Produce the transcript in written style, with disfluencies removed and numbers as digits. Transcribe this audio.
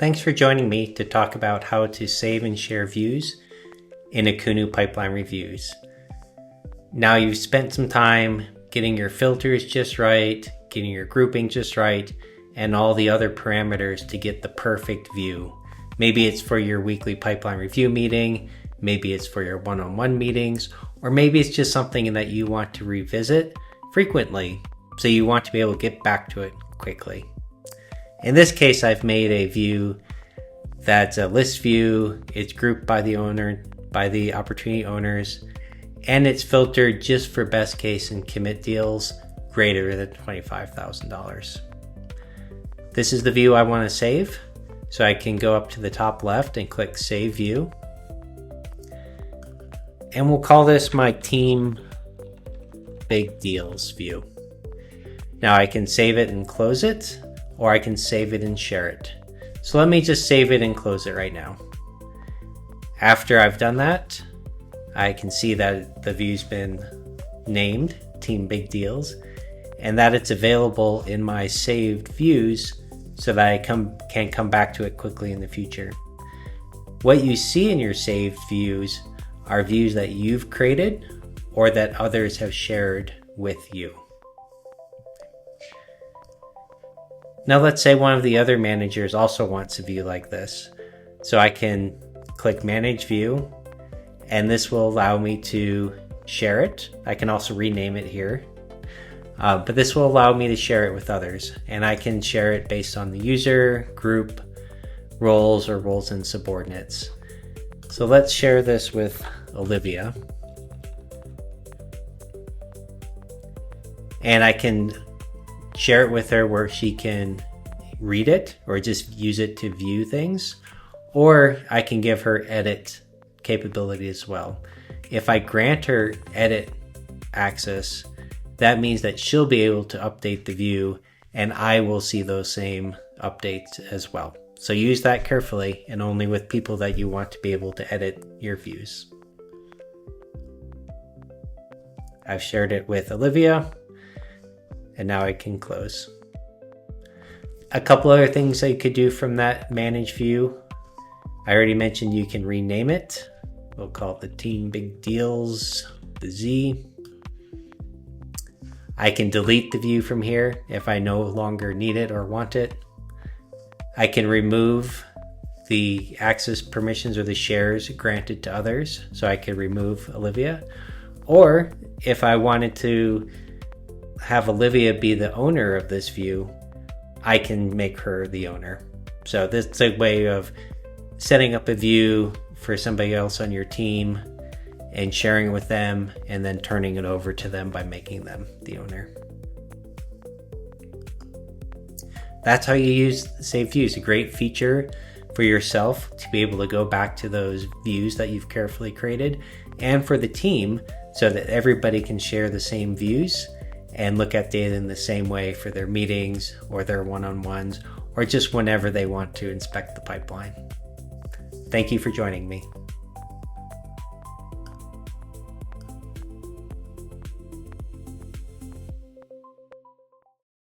Thanks for joining me to talk about how to save and share views in Akoonu Pipeline Reviews. Now you've spent some time getting your filters just right, getting your grouping just right, and all the other parameters to get the perfect view. Maybe it's for your weekly pipeline review meeting, maybe it's for your one-on-one meetings, or maybe it's just something that you want to revisit frequently, so you want to be able to get back to it quickly. In this case, I've made a view that's a list view. It's grouped by the owner, by the opportunity owners, and it's filtered just for best case and commit deals greater than $25,000. This is the view I want to save. So I can go up to the top left and click Save View. And we'll call this my Team Big Deals view. Now I can save it and close it, or I can save it and share it. So let me just save it and close it right now. After I've done that, I can see that the view's been named Team Big Deals and that it's available in my saved views so that I can come back to it quickly in the future. What you see in your saved views are views that you've created or that others have shared with you. Now let's say one of the other managers also wants a view like this. So I can click Manage View, and this will allow me to share it. I can also rename it here. But this will allow me to share it with others, and I can share it based on the user, group, roles, or roles and subordinates. So let's share this with Olivia. And I can share it with her where she can read it or just use it to view things, or I can give her edit capability as well. If I grant her edit access, that means that she'll be able to update the view and I will see those same updates as well. So use that carefully and only with people that you want to be able to edit your views. I've shared it with Olivia and now I can close. A couple other things that you could do from that manage view. I already mentioned you can rename it. We'll call it the Team Big Deals, the Z. I can delete the view from here if I no longer need it or want it. I can remove the access permissions or the shares granted to others, so I could remove Olivia. Or if I wanted to have Olivia be the owner of this view, I can make her the owner. So this is a way of setting up a view for somebody else on your team and sharing it with them, and then turning it over to them by making them the owner. That's how you use Save Views. A great feature for yourself to be able to go back to those views that you've carefully created, and for the team so that everybody can share the same views and look at data in the same way for their meetings or their one-on-ones, or just whenever they want to inspect the pipeline. Thank you for joining me.